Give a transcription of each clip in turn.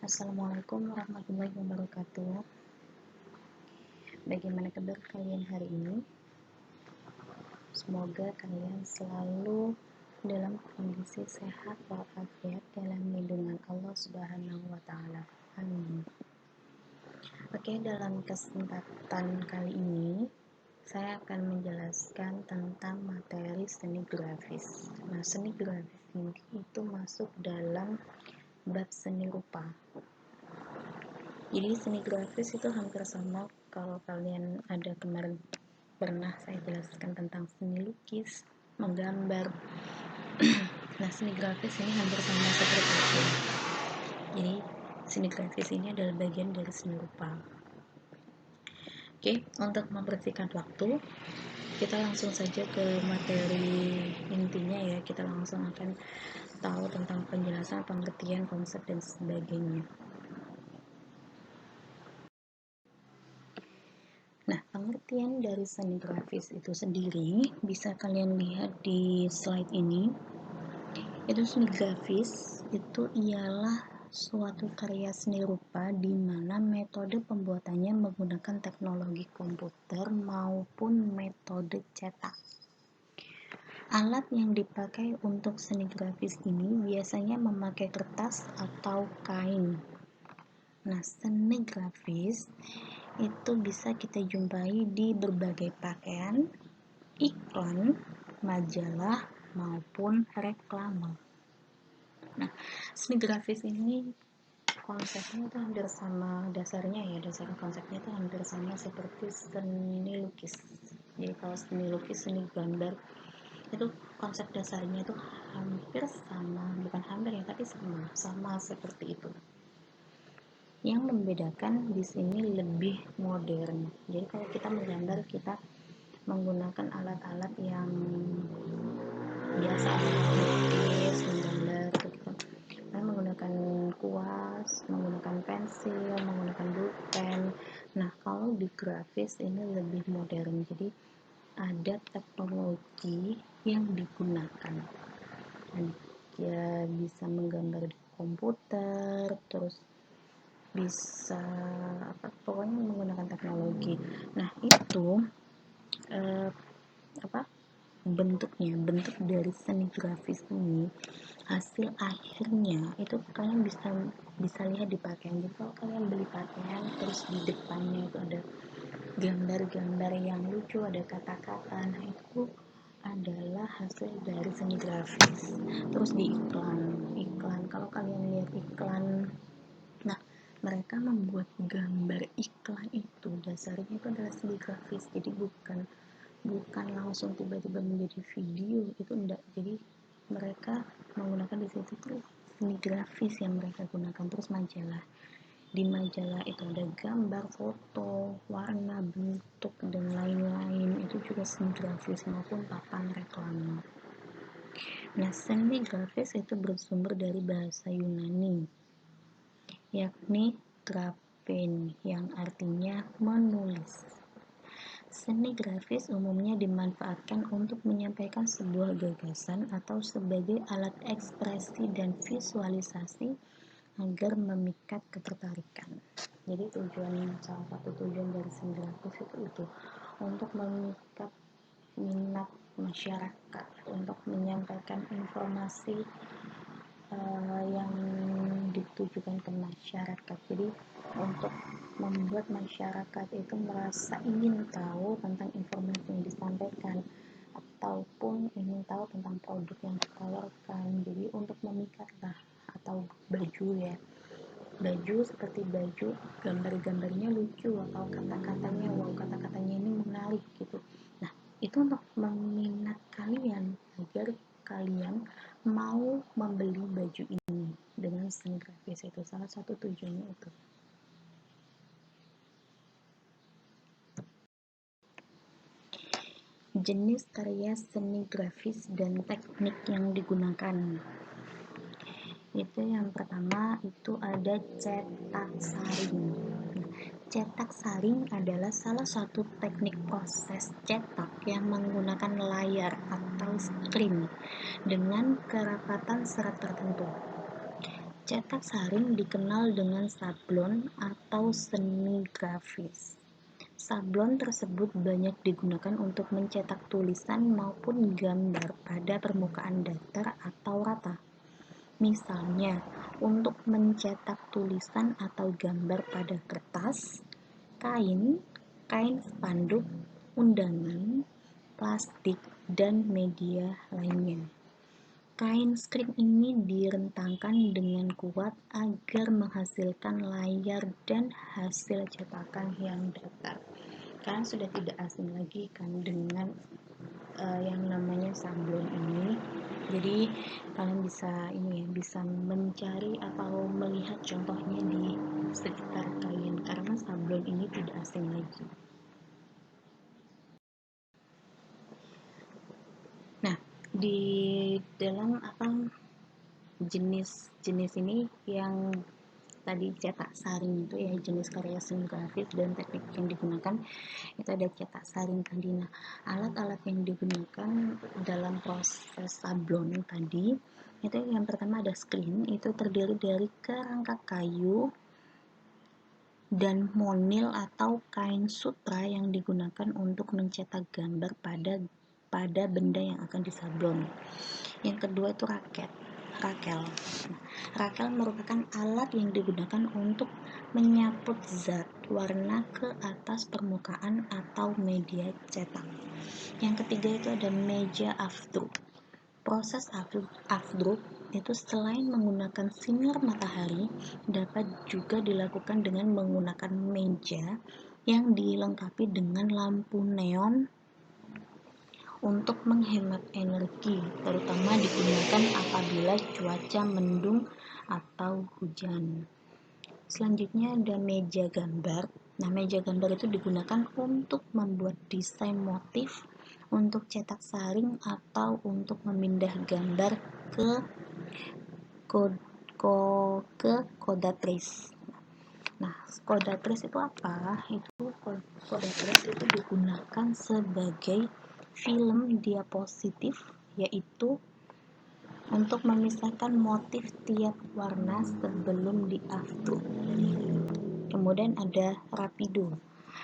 Assalamualaikum warahmatullahi wabarakatuh. Bagaimana kabar kalian hari ini? Semoga kalian selalu dalam kondisi sehat walafiat dalam lindungan Allah Subhanahu wa taala. Amin. Oke, dalam kesempatan kali ini saya akan menjelaskan tentang materi seni grafis. Nah, seni grafis ini itu masuk dalam bab seni rupa. Jadi seni grafis itu hampir sama kalau kalian ada kemarin pernah saya jelaskan tentang seni lukis, menggambar. Nah, seni grafis ini hampir sama seperti itu. Jadi seni grafis ini adalah bagian dari seni rupa. Oke, untuk membersihkan waktu, kita langsung saja ke materi intinya ya. Kita langsung akan tahu tentang penjelasan, pengertian, konsep dan sebagainya. Nah, pengertian dari seni grafis itu sendiri bisa kalian lihat di slide ini. Itu seni grafis itu ialah suatu karya seni rupa di mana metode pembuatannya menggunakan teknologi komputer maupun metode cetak. Alat yang dipakai untuk seni grafis ini biasanya memakai kertas atau kain. Nah, seni grafis itu bisa kita jumpai di berbagai pakaian, iklan, majalah, maupun reklame. Nah, seni grafis ini konsepnya itu hampir sama dasarnya ya, dasar konsepnya itu hampir sama seperti seni lukis. Jadi kalau seni lukis, seni gambar itu konsep dasarnya itu hampir sama, bukan hampir ya, tapi sama seperti itu. Yang membedakan di sini lebih modern. Jadi kalau kita menggambar, kita menggunakan alat-alat yang biasa, melukis, menggambar, kita menggunakan kuas, menggunakan pensil, menggunakan pulpen. Nah, kalau di grafis ini lebih modern. Jadi ada teknologi yang digunakan. Ya, bisa menggambar di komputer, terus bisa pokoknya menggunakan teknologi. Nah, itu bentuk dari seni grafis ini, hasil akhirnya itu kalian bisa lihat di pakaian. Jadi kalau kalian beli pakaian terus di depannya itu ada gambar-gambar yang lucu, ada kata-kata, nah itu adalah hasil dari seni grafis. Terus di iklan kalau kalian lihat iklan, nah mereka membuat gambar iklan itu dasarnya itu adalah seni grafis. Jadi bukan langsung tiba-tiba menjadi video, itu enggak. Jadi mereka menggunakan di situ tuh seni grafis yang mereka gunakan. Terus majalah, di majalah itu ada gambar, foto, warna, bentuk, dan lain-lain, itu juga seni grafis maupun papan reklame. Nah, seni grafis itu bersumber dari bahasa Yunani, yakni graphein, yang artinya menulis. Seni grafis umumnya dimanfaatkan untuk menyampaikan sebuah gagasan atau sebagai alat ekspresi dan visualisasi agar memikat ketertarikan. Jadi salah satu tujuan dari seni grafis itu untuk memikat minat masyarakat, untuk menyampaikan informasi yang ditujukan ke masyarakat. Jadi untuk membuat masyarakat itu merasa ingin tahu tentang informasi yang disampaikan ataupun ingin tahu tentang produk yang ditawarkan. Jadi untuk memikatlah, atau baju ya, baju seperti baju gambar-gambarnya lucu atau kata-katanya kata-katanya ini menarik gitu. Nah, itu untuk meminat kalian agar kalian mau membeli baju ini dengan seni grafis. Itu salah satu tujuannya itu. Jenis karya seni grafis dan teknik yang digunakan. Itu yang pertama itu ada cetak saring. Cetak saring adalah salah satu teknik proses cetak yang menggunakan layar atau screen dengan kerapatan serat tertentu. Cetak saring dikenal dengan sablon atau seni grafis. Sablon tersebut banyak digunakan untuk mencetak tulisan maupun gambar pada permukaan datar atau rata. Misalnya, untuk mencetak tulisan atau gambar pada kertas, kain, kain spanduk, undangan, plastik, dan media lainnya. Kain skrin ini direntangkan dengan kuat agar menghasilkan layar dan hasil cetakan yang datar. Kalian sudah tidak asing lagi kan dengan yang namanya sablon ini. Jadi kalian bisa mencari atau melihat contohnya di sekitar kalian karena sablon ini tidak asing lagi. Nah, di dalam jenis ini yang tadi cetak saring itu ya, jenis karya seni grafis dan teknik yang digunakan itu ada cetak saring tadi. Nah, alat-alat yang digunakan dalam proses sablon tadi itu yang pertama ada screen, itu terdiri dari kerangka kayu dan monil atau kain sutra yang digunakan untuk mencetak gambar pada benda yang akan disablon. Yang kedua itu rakel. Rakel merupakan alat yang digunakan untuk menyaput zat warna ke atas permukaan atau media cetak. Yang ketiga itu ada meja afdruk. Proses afdruk itu selain menggunakan sinar matahari, dapat juga dilakukan dengan menggunakan meja yang dilengkapi dengan lampu neon untuk menghemat energi, terutama digunakan apabila cuaca mendung atau hujan. Selanjutnya ada meja gambar. Nah, meja gambar itu digunakan untuk membuat desain motif, untuk cetak saring atau untuk memindah gambar ke Codatrix. Nah, Codatrix itu apa? Codatrix itu digunakan sebagai film diapositif, yaitu untuk memisahkan motif tiap warna sebelum diafdruk. Kemudian ada Rapido,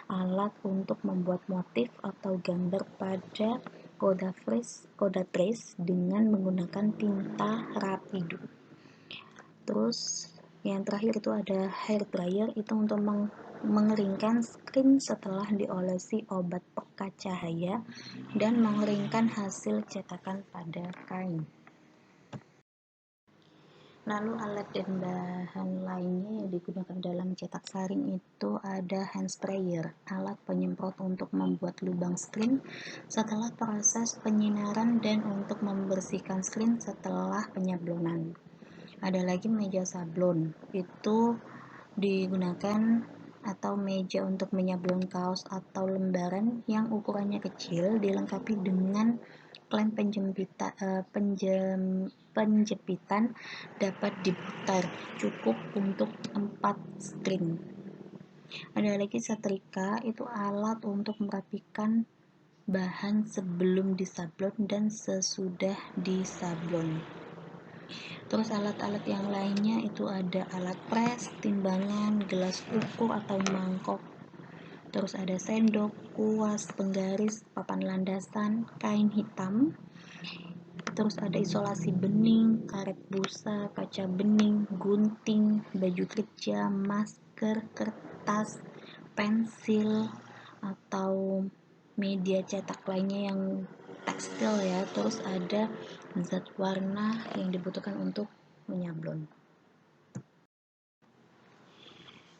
alat untuk membuat motif atau gambar pada Codatrix dengan menggunakan tinta Rapido. Terus yang terakhir itu ada hair dryer, itu untuk mengeringkan skrin setelah diolesi obat pekat cahaya dan mengeringkan hasil cetakan pada kain. Lalu alat dan bahan lainnya yang digunakan dalam cetak saring itu ada hand sprayer, alat penyemprot untuk membuat lubang skrin setelah proses penyinaran dan untuk membersihkan skrin setelah penyablonan. Ada lagi meja sablon, itu digunakan atau meja untuk menyablon kaos atau lembaran yang ukurannya kecil, dilengkapi dengan klem penjepitan dapat diputar, cukup untuk 4 string. Ada lagi setrika, itu alat untuk merapikan bahan sebelum disablon dan sesudah disablon. Terus alat-alat yang lainnya itu ada alat pres, timbangan, gelas ukur atau mangkok. Terus ada sendok, kuas, penggaris, papan landasan, kain hitam. Terus ada isolasi bening, karet busa, kaca bening, gunting, baju kerja, masker, kertas, pensil, atau media cetak lainnya yang tekstil ya. Terus ada zat warna yang dibutuhkan untuk menyablon.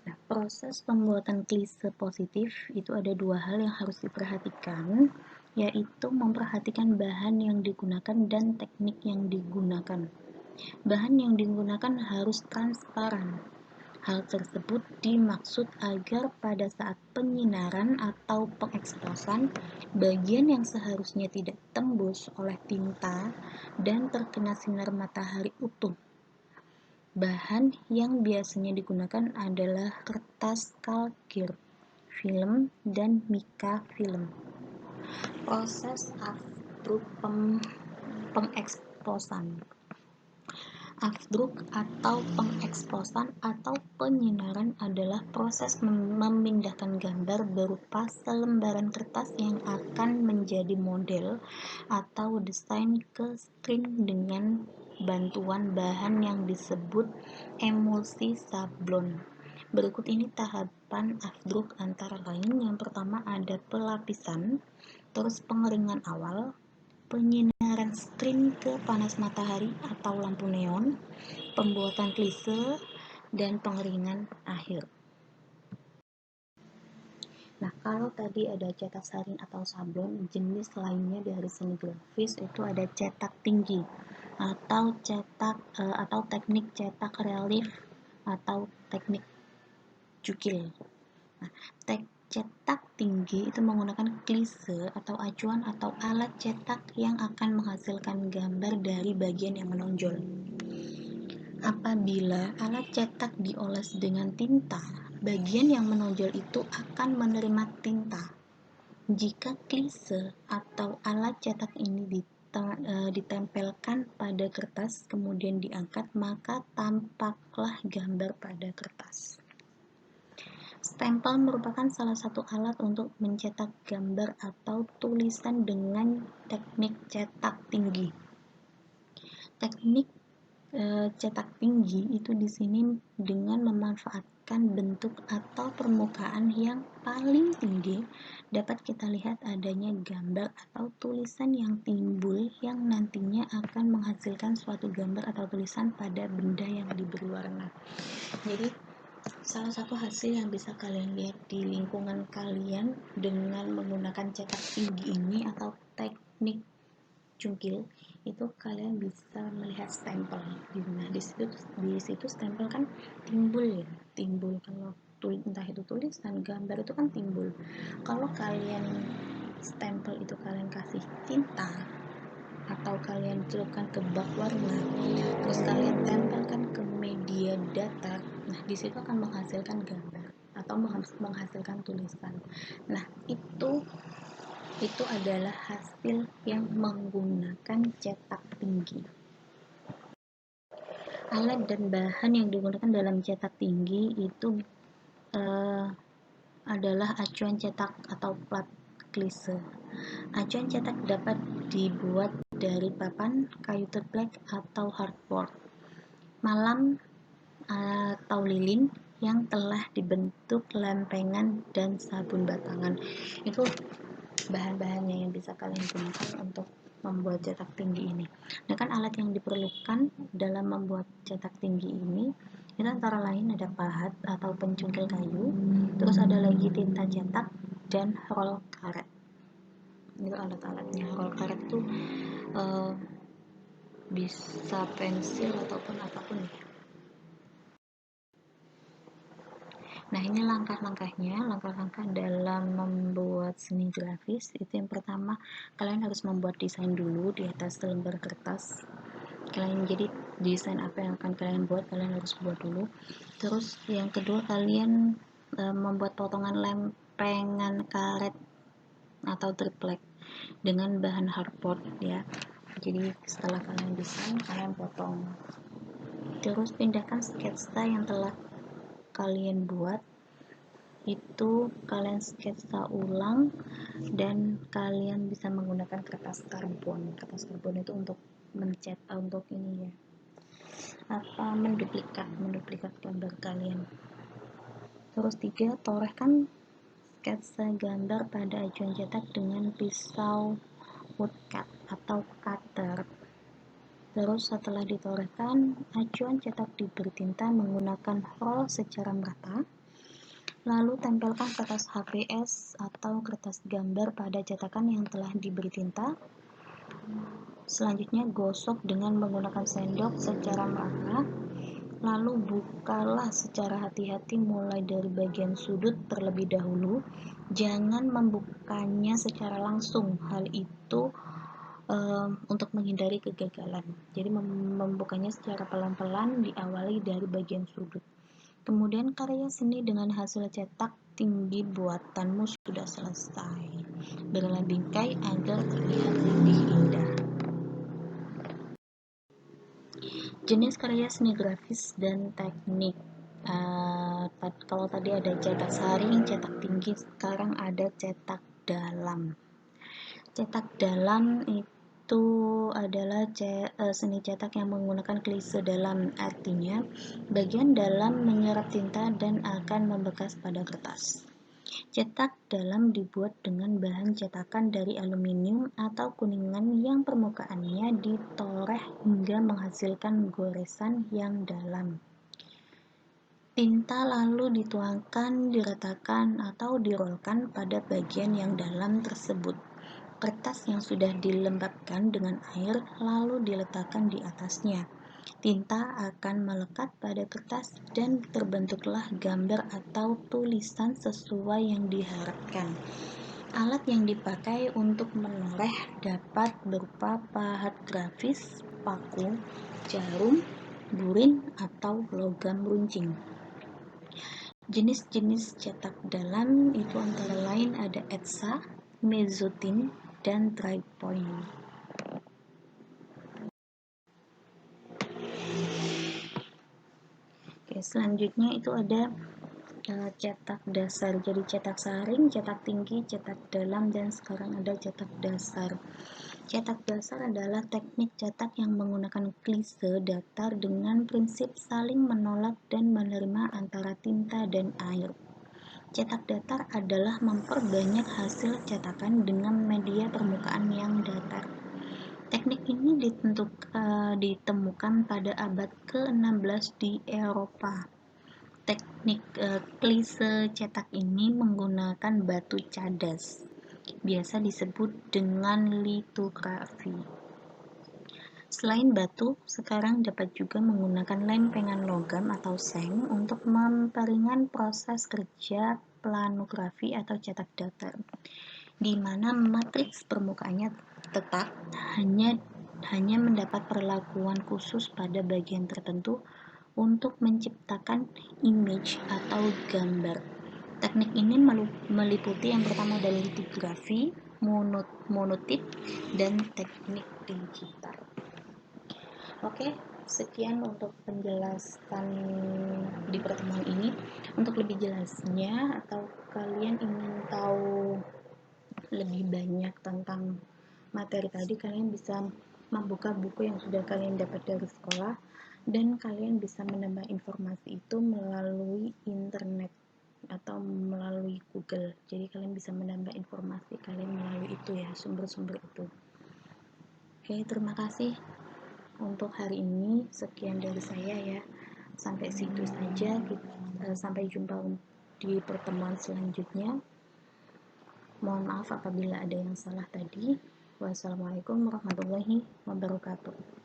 Nah, proses pembuatan klise positif itu ada 2 hal yang harus diperhatikan, yaitu memperhatikan bahan yang digunakan dan teknik yang digunakan. Bahan yang digunakan harus transparan. Hal tersebut dimaksud agar pada saat penyinaran atau pengeksposan, bagian yang seharusnya tidak tembus oleh tinta dan terkena sinar matahari utuh. Bahan yang biasanya digunakan adalah kertas kalkir, film, dan mika film. Proses afdruk pengeksposan. Afdruk atau pengeksposan atau penyinaran adalah proses memindahkan gambar berupa selembaran kertas yang akan menjadi model atau desain ke screen dengan bantuan bahan yang disebut emulsi sablon. Berikut ini tahapan afdruk antara lain. Yang pertama ada pelapisan, terus pengeringan awal, penyinaran screen ke panas matahari atau lampu neon, pembuatan klise, dan pengeringan akhir. Nah, kalau tadi ada cetak saring atau sablon, jenis lainnya dari seni grafis itu ada cetak tinggi atau teknik cetak relief atau teknik cukil. Nah, cetak tinggi itu menggunakan klise atau acuan atau alat cetak yang akan menghasilkan gambar dari bagian yang menonjol. Apabila alat cetak dioles dengan tinta, bagian yang menonjol itu akan menerima tinta. Jika klise atau alat cetak ini ditempelkan pada kertas kemudian diangkat, maka tampaklah gambar pada kertas. Stempel merupakan salah satu alat untuk mencetak gambar atau tulisan dengan teknik cetak tinggi. Teknik cetak tinggi itu di sini dengan memanfaatkan bentuk atau permukaan yang paling tinggi dapat kita lihat adanya gambar atau tulisan yang timbul yang nantinya akan menghasilkan suatu gambar atau tulisan pada benda yang diberi warna. Jadi salah satu hasil yang bisa kalian lihat di lingkungan kalian dengan menggunakan cetak tinggi ini atau teknik cungkil itu kalian bisa melihat stempel. Nah, di situ stempel kan timbul kalau entah itu tulisan, gambar itu kan timbul. Kalau kalian stempel itu kalian kasih tinta atau kalian celupkan ke bak warna, terus kalian tempelkan ke media datar, nah disitu akan menghasilkan gambar atau menghasilkan tulisan. Nah itu adalah hasil yang menggunakan cetak tinggi. Alat dan bahan yang digunakan dalam cetak tinggi itu adalah acuan cetak atau plat klise. Acuan cetak dapat dibuat dari papan, kayu teplek, atau hardboard, malam atau lilin yang telah dibentuk lempengan dan sabun batangan. Itu bahan-bahannya yang bisa kalian gunakan untuk membuat cetak tinggi ini. Nah, kan alat yang diperlukan dalam membuat cetak tinggi ini itu antara lain ada pahat atau pencungkil kayu, terus ada lagi tinta cetak dan roll karet. Itu alat-alatnya. Roll karet itu bisa pensil ataupun apapun ya. Nah, ini langkah-langkah dalam membuat seni grafis. Itu yang pertama, kalian harus membuat desain dulu di atas lembar kertas. Jadi desain apa yang akan kalian buat, kalian harus buat dulu. Terus yang kedua, kalian membuat potongan lempengan karet atau triplek dengan bahan hardboard ya. Jadi setelah kalian desain, kalian potong. Terus pindahkan sketsa yang telah kalian buat, itu kalian sketsa ulang dan kalian bisa menggunakan kertas karbon itu untuk untuk ini ya, menduplikat gambar kalian. Terus 3, torehkan sketsa gambar pada acuan cetak dengan pisau woodcut atau cutter. Terus setelah ditorehkan, acuan cetak diberi tinta menggunakan roll secara merata. Lalu tempelkan kertas HVS atau kertas gambar pada cetakan yang telah diberi tinta. Selanjutnya gosok dengan menggunakan sendok secara merata. Lalu bukalah secara hati-hati mulai dari bagian sudut terlebih dahulu. Jangan membukanya secara langsung. Hal itu untuk menghindari kegagalan. Jadi membukanya secara pelan-pelan, diawali dari bagian sudut. Kemudian karya seni dengan hasil cetak tinggi buatanmu sudah selesai. Berilah bingkai agar terlihat lebih indah. Jenis karya seni grafis dan teknik. Kalau tadi ada cetak saring, cetak tinggi, sekarang ada cetak dalam. Cetak dalam itu adalah seni cetak yang menggunakan klise dalam, artinya bagian dalam menyerap tinta dan akan membekas pada kertas. Cetak dalam dibuat dengan bahan cetakan dari aluminium atau kuningan yang permukaannya ditoreh hingga menghasilkan goresan yang dalam. Tinta lalu dituangkan, diratakan, atau dirolkan pada bagian yang dalam tersebut. Kertas yang sudah dilembabkan dengan air lalu diletakkan di atasnya. Tinta akan melekat pada kertas dan terbentuklah gambar atau tulisan sesuai yang diharapkan. Alat yang dipakai untuk menoreh dapat berupa pahat grafis, paku, jarum, burin, atau logam runcing. Jenis-jenis cetak dalam itu antara lain ada etsa, mezzotint, dan dry point. Oke, selanjutnya itu ada cetak dasar. Jadi cetak saring, cetak tinggi, cetak dalam, dan sekarang ada cetak dasar. Cetak dasar adalah teknik cetak yang menggunakan klise datar dengan prinsip saling menolak dan menerima antara tinta dan air. Cetak datar adalah memperbanyak hasil cetakan dengan media permukaan yang datar. Teknik ini ditemukan pada abad ke-16 di Eropa. Teknik klise cetak ini menggunakan batu cadas, biasa disebut dengan litografi. Selain batu, sekarang dapat juga menggunakan lempengan logam atau seng untuk memperingan proses kerja planografi atau cetak datar, di mana matriks permukaannya tetap, hanya mendapat perlakuan khusus pada bagian tertentu untuk menciptakan image atau gambar. Teknik ini meliputi yang pertama dari litografi, monotip, dan teknik digital. Oke, sekian untuk penjelasan di pertemuan ini. Untuk lebih jelasnya atau kalian ingin tahu lebih banyak tentang materi tadi, kalian bisa membuka buku yang sudah kalian dapat dari sekolah, dan kalian bisa menambah informasi itu melalui internet atau melalui Google. Jadi kalian bisa menambah informasi kalian melalui itu ya, sumber-sumber itu. Oke, terima kasih untuk hari ini. Sekian dari saya ya. Sampai situ saja. Sampai jumpa di pertemuan selanjutnya. Mohon maaf apabila ada yang salah tadi. Wassalamualaikum warahmatullahi wabarakatuh.